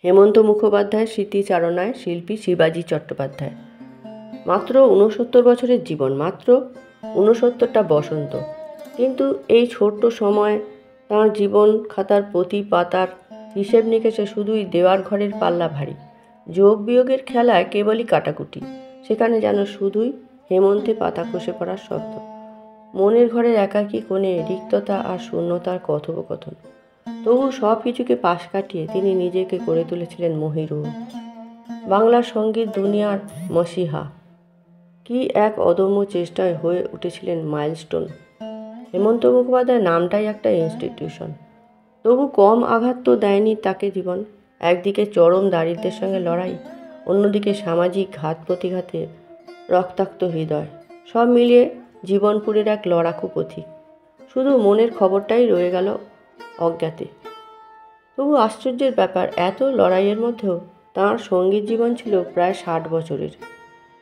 হেমন্ত মুখোপাধ্যায়ের স্মৃতিচারণায় শিল্পী শিবাজি চট্টোপাধ্যায়। মাত্র 69 বছরের জীবন, মাত্র 69টা বসন্ত। কিন্তু এই ছোট্ট সময় তাঁর জীবন খাতার প্রতি পাতার হিসেব নিকেশে শুধুই দেওয়ার ঘরের পাল্লা ভারী। যোগ বিয়োগের খেলায় কেবলই কাটাকুটি, সেখানে যেন শুধুই হেমন্তে পাতা খসে পড়ার শব্দ। মনের ঘরের একাকী কোণে রিক্ততা আর শূন্যতার কথোপকথন। তবু সব কিছুকে পাশ কাটিয়ে তিনি নিজেকে গড়ে তুলেছিলেন মহিরুহ, বাংলার সঙ্গীত দুনিয়ার মসিহা। কি এক অদম্য চেষ্টায় হয়ে উঠেছিলেন মাইলস্টোন। হেমন্ত মুখোপাধ্যায় নামটাই একটা ইনস্টিটিউশন। তবু কম আঘাত তো দেয়নি তাকে জীবন। একদিকে চরম দারিদ্র্যের সঙ্গে লড়াই, অন্যদিকে সামাজিক ঘাত প্রতিঘাতে রক্তাক্ত হৃদয়, সব মিলিয়ে জীবনপুরের এক লড়াকু পথিক। শুধু মনের খবরটাই রয়ে গেল অজ্ঞাতে। তবু আশ্চর্যের ব্যাপার, এত লড়াইয়ের মধ্যেও তাঁর সঙ্গীত জীবন ছিল প্রায় 60 বছরের।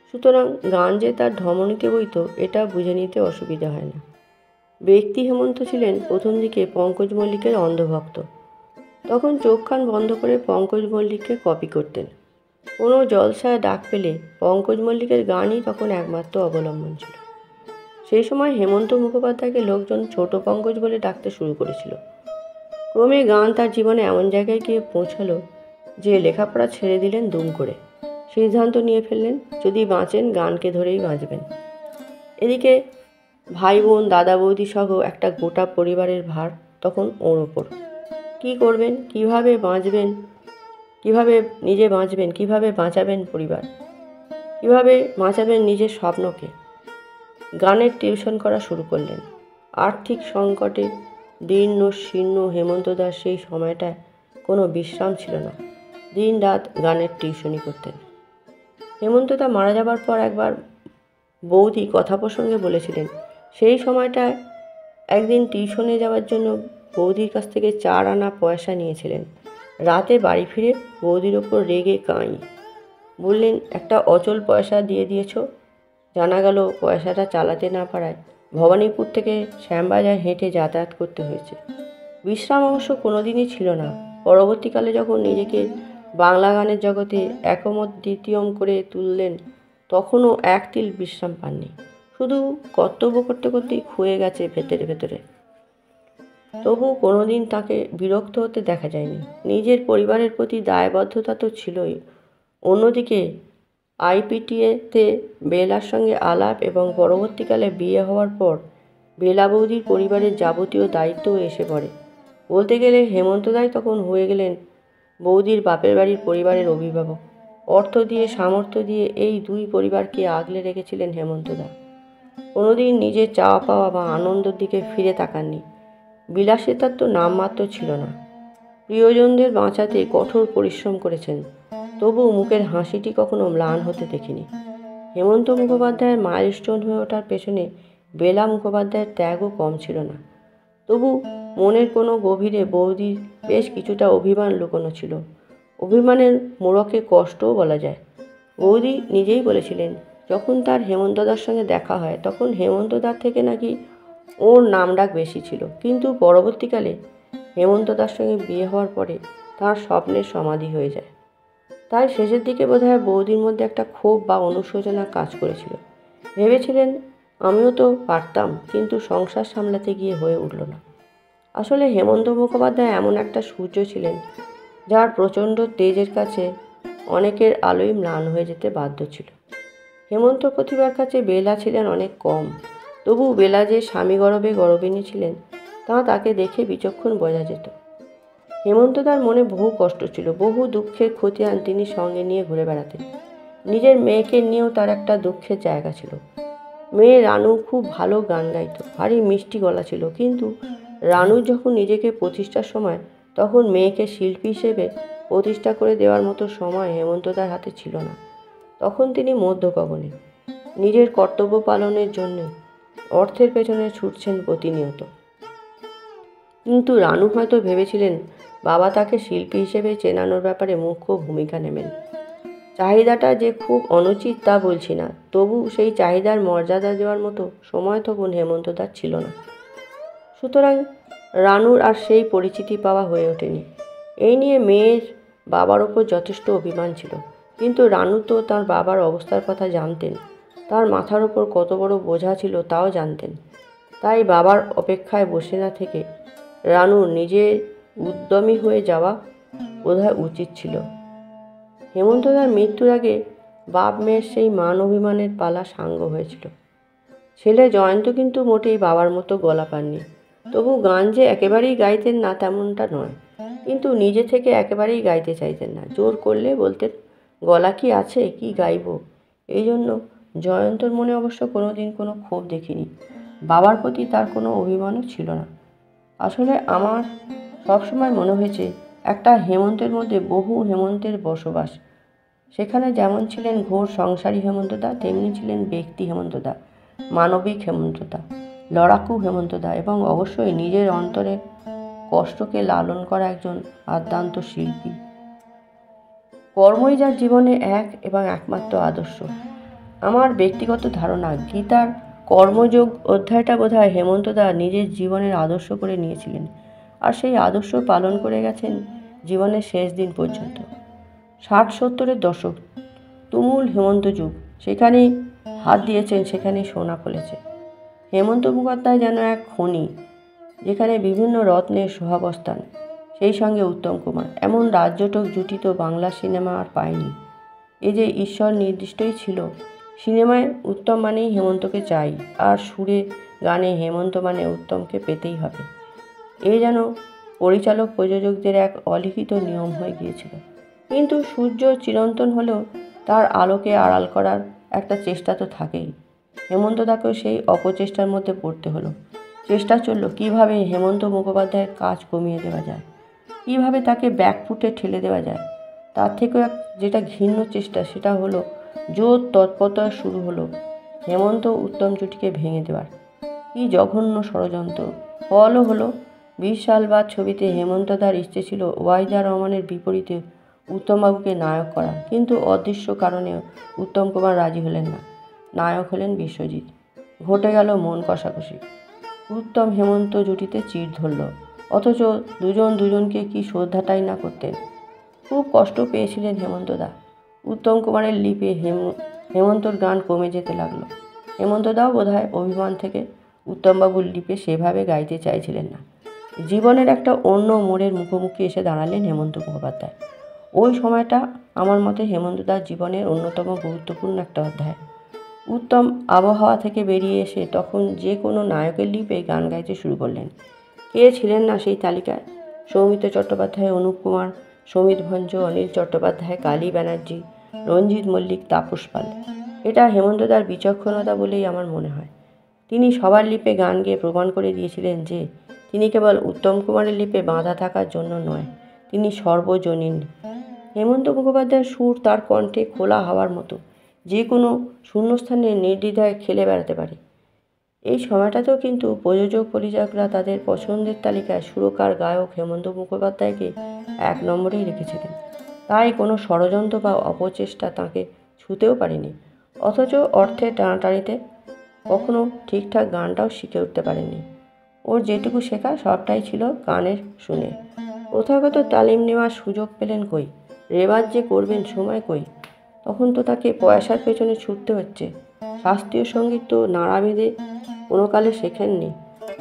সুতরাং গান যে তার ধমনীতে বইত, এটা বুঝে নিতে অসুবিধা হয় না। ব্যক্তি হেমন্ত ছিলেন প্রথম দিকে পঙ্কজ মল্লিকের অন্ধভক্ত। তখন চোখ কান বন্ধ করে পঙ্কজ মল্লিককে কপি করতেন। কোনো জলসায় ডাক পেলে পঙ্কজ মল্লিকের গানই তখন একমাত্র অবলম্বন ছিল। সেই সময় হেমন্ত মুখোপাধ্যায়কে লোকজন ছোট পঙ্কজ বলে ডাকতে শুরু করেছিল। ক্রমে গান তার জীবনে এমন জায়গায় গিয়ে পৌঁছালো যে লেখাপড়া ছেড়ে দিলেন দুম করে। সিদ্ধান্ত নিয়ে ফেললেন, যদি বাঁচেন গানকে ধরেই বাঁচবেন। এদিকে ভাই বোন, দাদা বৌদি সহ একটা গোটা পরিবারের ভার তখন ওর ওপর। কী করবেন, কিভাবে বাঁচবেন, কিভাবে নিজে বাঁচবেন, কিভাবে বাঁচাবেন পরিবার, কিভাবে বাঁচাবেন নিজের স্বপ্নকে। গানের টিউশন করা শুরু করলেন। আর্থিক সংকটে দীর্ণ শীর্ণ হেমন্ত দাস সেই সময়টায় কোনো বিশ্রাম ছিল না। দিন রাত গানের টিউশনি করতেন। হেমন্তদা মারা যাবার পর একবার বৌদি কথা প্রসঙ্গে বলেছিলেন, সেই সময়টায় একদিন টিউশনে যাওয়ার জন্য বৌদির কাছ থেকে 4 আনা পয়সা নিয়েছিলেন। রাতে বাড়ি ফিরে বৌদির ওপর রেগে কাঁই। বললেন, একটা অচল পয়সা দিয়ে দিয়েছ। জানা গেল পয়সাটা চালাতে না পারায় ভবানীপুর থেকে শ্যামবাজার হেঁটে যাতায়াত করতে হয়েছে। বিশ্রাম অবশ্য কোনোদিনই ছিল না। পরবর্তীকালে যখন নিজেকে বাংলা গানের জগতে একমত দ্বিতীয়ম করে তুললেন, তখনও এক তিল বিশ্রাম পাননি। শুধু কর্তব্য করতে করতেই ক্ষয়ে গেছে ভেতরে ভেতরে। তবু কোনোদিন তাকে বিরক্ত হতে দেখা যায়নি। নিজের পরিবারের প্রতি দায়বদ্ধতা তো ছিলই, অন্যদিকে আইপিটিএতে বেলার সঙ্গে আলাপ এবং পরবর্তীকালে বিয়ে হওয়ার পর বেলা বৌদির পরিবারের যাবতীয় দায়িত্বও এসে পড়ে। বলতে গেলে হেমন্তদাই তখন হয়ে গেলেন বৌদির বাপের বাড়ির পরিবারের অভিভাবক। অর্থ দিয়ে, সামর্থ্য দিয়ে এই দুই পরিবারকে আগলে রেখেছিলেন হেমন্তদা। কোনোদিন নিজের চাওয়া পাওয়া বা আনন্দের দিকে ফিরে তাকাননি। বিলাসিতার তো নামমাত্র ছিল না। প্রিয়জনদের বাঁচাতে কঠোর পরিশ্রম করেছেন, তবু মুখের হাসিটি কখনো ম্লান হতে দেখিনি। হেমন্ত মুখোপাধ্যায়ের মাইলস্টোন হয়ে ওঠার পেছনে বেলা মুখোপাধ্যায়ের ত্যাগও কম ছিল না। তবু মনের কোনো গভীরে বৌদির বেশ কিছুটা অভিমান লুকোনো ছিল। অভিমানের মোড়কে কষ্টও বলা যায়। বৌদি নিজেই বলেছিলেন, যখন তার হেমন্তদার সঙ্গে দেখা হয় তখন হেমন্তদার থেকে নাকি ওর নামডাক বেশি ছিল। কিন্তু পরবর্তীকালে হেমন্তদার সঙ্গে বিয়ে হওয়ার পরে তার স্বপ্নের সমাধি হয়ে যায়। তাই শেষের দিকে বোধহয় বৌদির মধ্যে একটা ক্ষোভ বা অনুশোচনা কাজ করেছিল। ভেবেছিলেন, আমিও তো পারতাম, কিন্তু সংসার সামলাতে গিয়ে হয়ে উঠল না। আসলে হেমন্ত মুখোপাধ্যায় এমন একটা সূর্য ছিলেন যার প্রচণ্ড তেজের কাছে অনেকের আলোই ম্লান হয়ে যেতে বাধ্য ছিল। হেমন্ত প্রতিভার কাছে বেলা ছিলেন অনেক কম। তবু বেলা যে স্বামী গরবে গরবিনী ছিলেন তা তাকে দেখে বিচক্ষণ বোঝা যেত। হেমন্তদার মনে বহু কষ্ট ছিল, বহু দুঃখের খতিয়ান তিনি সঙ্গে নিয়ে ঘুরে বেড়াতেন। নিজের মেয়েকে নিয়েও তার একটা দুঃখের জায়গা ছিল। মেয়ে রানু খুব ভালো গান গাইত, ভারী মিষ্টি গলা ছিল, কিন্তু রানু যখন নিজেকে প্রতিষ্ঠার সময়, তখন মেয়েকে শিল্পী হিসেবে প্রতিষ্ঠা করে দেওয়ার মতো সময় হেমন্তদার হাতে ছিল না। তখন তিনি মধ্যগগনে নিজের কর্তব্য পালনের জন্য অর্থের পেছনে ছুটছেন প্রতিনিয়ত। কিন্তু রানু হয়তো ভেবেছিলেন বাবা তাকে শিল্পী হিসেবে চেনানোর ব্যাপারে মুখ্য ভূমিকা নেবেন। চাহিদাটা যে খুব অনুচিত তা বলছি না, তবু সেই চাহিদার মর্যাদা দেওয়ার মতো সময় তখন হেমন্তদার ছিল না। সুতরাং রানুর আর সেই পরিচিতি পাওয়া হয়ে ওঠেনি। এই নিয়ে মেয়ের বাবার ওপর যথেষ্ট অভিমান ছিল, কিন্তু রানু তো তার বাবার অবস্থার কথা জানতেন, তার মাথার ওপর কত বড় বোঝা ছিল তাও জানতেন। তাই বাবার অপেক্ষায় বসে না থেকে রানু নিজে উদ্যমী হয়ে যাওয়া বোধহয় উচিত ছিল। হেমন্তদার মৃত্যুর আগে বাপ মেয়ের সেই মান অভিমানের পালা সাঙ্গ হয়েছিল। ছেলে জয়ন্ত কিন্তু মোটেই বাবার মতো গলা পাননি। তবু গান যে একেবারেই গাইতেন না তেমনটা নয়, কিন্তু নিজে থেকে একেবারেই গাইতে চাইতেন না। জোর করলে বলতেন, গলা কি আছে, কি গাইব। এই জন্য জয়ন্তর মনে অবশ্য কোনো দিন কোনো ক্ষোভ দেখিনি। বাবার প্রতি তার কোনো অভিমানও ছিল না। আসলে আমার সবসময় মনে হয়েছে একটা হেমন্তের মধ্যে বহু হেমন্তের বসবাস। সেখানে যেমন ছিলেন ঘোর সংসারী হেমন্তদা, তেমনি ছিলেন ব্যক্তি হেমন্তদা, মানবিক হেমন্তদা, লড়াকু হেমন্তদা এবং অবশ্যই নিজের অন্তরে কষ্টকে লালন করা একজন আদ্যান্ত শিল্পী। কর্মই যার জীবনে এক এবং একমাত্র আদর্শ। আমার ব্যক্তিগত ধারণা, গীতার কর্মযোগ অধ্যায়টা বোধহয় হেমন্তদা নিজের জীবনের আদর্শ করে নিয়েছিলেন, আর সেই আদর্শ পালন করে গেছেন জীবনের শেষ দিন পর্যন্ত। 60-70-এর দশক, তুমুল হেমন্ত যুগ, সেখানেই হাত দিয়েছেন, সেখানেই সোনা ফলেছে। হেমন্ত মুখোপাধ্যায় যেন এক খনি, যেখানে বিভিন্ন রত্নের সহাবস্থান, সেই সঙ্গে উত্তম কুমার। এমন রাজ্যটক জুটি তো বাংলা সিনেমা আর পায়নি। এ যে ঈশ্বর নির্দিষ্টই ছিল। সিনেমায় উত্তম মানেই হেমন্তকে চাই, আর সুরে গানে হেমন্ত মানে উত্তমকে পেতেই হবে। এ যেন পরিচালক প্রযোজকদের এক অলিখিত নিয়ম হয়ে গিয়েছিল। কিন্তু সূর্য চিরন্তন হলেও তার আলোকে আড়াল করার একটা চেষ্টা তো থাকেই। হেমন্তদাকেও সেই অপচেষ্টার মধ্যে পড়তে হলো। চেষ্টা চলল কীভাবে হেমন্ত মুখোপাধ্যায়ের কাজ কমিয়ে দেওয়া যায়, কীভাবে তাকে ব্যাকফুটে ঠেলে দেওয়া যায়। তার থেকেও যেটা ঘৃণ্য চেষ্টা, সেটা হলো জোর তৎপরতা শুরু হলো হেমন্ত উত্তম জুটিকে ভেঙে দেওয়ার। কী জঘন্য ষড়যন্ত্র! ফলও হলো 20 সাল বাদ ছবিতে হেমন্তদার ইচ্ছে ছিল ওয়াহিদা রহমানের বিপরীতে উত্তমবাবুকে নায়ক করা, কিন্তু অদৃশ্য কারণে উত্তম কুমার রাজি হলেন না। নায়ক হলেন বিশ্বজিৎ। ঘটে গেল মন কষাকষি। উত্তম হেমন্ত জুটিতে চিড় ধরল, অথচ দুজন দুজনকে কি শ্রদ্ধাটাই না করতেন। খুব কষ্ট পেয়েছিলেন হেমন্তদা। উত্তম কুমারের লিপে হেমন্তর গান কমে যেতে লাগলো। হেমন্তদাও বোধহয় অভিমান থেকে উত্তমবাবুর লিপে সেভাবে গাইতে চাইছিলেন না। জীবনের একটা অন্য মোড়ের মুখোমুখি এসে দাঁড়ালেন হেমন্ত মুখোপাধ্যায়। ওই সময়টা আমার মতে হেমন্তদার জীবনের অন্যতম গুরুত্বপূর্ণ একটা অধ্যায়। উত্তম আবহাওয়া থেকে বেরিয়ে এসে তখন যে কোনো নায়কের লিপে গান গাইতে শুরু করলেন। কে ছিলেন না সেই তালিকায়? সৌমিত্র চট্টোপাধ্যায়, অনুপ কুমার, সমিত ভঞ্জ, অনিল চট্টোপাধ্যায়, কালী ব্যানার্জি, রঞ্জিত মল্লিক, তাপস পাল। এটা হেমন্তদার বিচক্ষণতা বলেই আমার মনে হয়। তিনি সবার লিপে গান গেয়ে প্রমাণ করে দিয়েছিলেন যে তিনি কেবল উত্তম কুমারের লিপে বাঁধা থাকার জন্য নয়, তিনি সর্বজনীন। হেমন্ত মুখোপাধ্যায়ের সুর তার কণ্ঠে খোলা হাওয়ার মতো, যে কোনো শূন্যস্থানে নির্দ্বিধায় খেলে বেড়াতে পারে। এই সময়টাতেও কিন্তু প্রযোজক পরিচালকরা তাদের পছন্দের তালিকায় সুরকার গায়ক হেমন্ত মুখোপাধ্যায়কে 1 নম্বরেই রেখেছিলেন। তাই কোনো ষড়যন্ত্র বা অপচেষ্টা তাঁকে ছুঁতেও পারেনি। অথচ অর্থের টানাটানিতে কখনো ঠিকঠাক গানটাও শিখে উঠতে পারেননি। ওর যেটুকু শেখা সবটাই ছিল গানের শুনে। প্রথাগত তালিম নেওয়ার সুযোগ পেলেন কই? রেওয়াজ যে করবেন সময় কই? তখন তো তাকে পয়সার পেছনে ছুটতে হচ্ছে। শাস্ত্রীয় সঙ্গীত তো নাড়া বেঁধে কোনো কালে শেখেননি।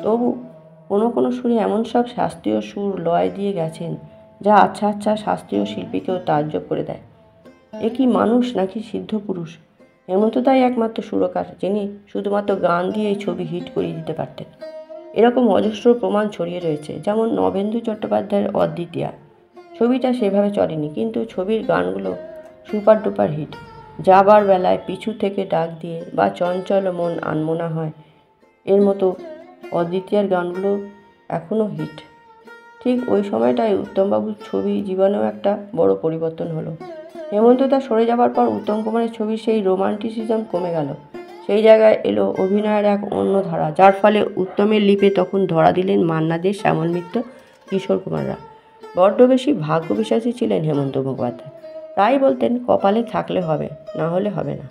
তবু কোনো সুরে এমন সব শাস্ত্রীয় সুর লয় দিয়ে গেছেন যা আচ্ছা শাস্ত্রীয় শিল্পীকেও তাজ্জব করে দেয়। এ কি মানুষ নাকি সিদ্ধ পুরুষ? হেমন্তদাই একমাত্র সুরকার যিনি শুধুমাত্র গান দিয়ে এই ছবি হিট করিয়ে দিতে পারতেন। এরকম অজস্র প্রমাণ ছড়িয়ে রয়েছে। যেমন নবেন্দু চট্টোপাধ্যায়ের অদ্বিতীয়া। ছবিটা সেভাবে চলেনি, কিন্তু ছবির গানগুলো সুপার ডুপার হিট। যাবার বেলায় পিছু থেকে ডাক দিয়ে বা চঞ্চল মন আনমনা হয়, এর মতো অদ্বিতীয়ার গানগুলো এখনও হিট। ঠিক ওই সময়টায় উত্তমবাবুর ছবি জীবনেও একটা বড় পরিবর্তন হলো। হেমন্তদা সরে যাবার পর উত্তম কুমারের ছবির সেই রোমান্টিসিজম কমে গেল। সেই জায়গায় এলো অভিনয়ের এক অন্য ধারা, যার ফলে উত্তমের লিপে তখন ধরা দিলেন মান্না দে, শ্যামল মিত্র, কিশোর কুমাররা। বড্ড বেশি ভাগ্য বিশ্বাসী ছিলেন হেমন্ত মুখোপাধ্যায়। তাই বলতেন, কপালে থাকলে হবে, না হলে হবে না।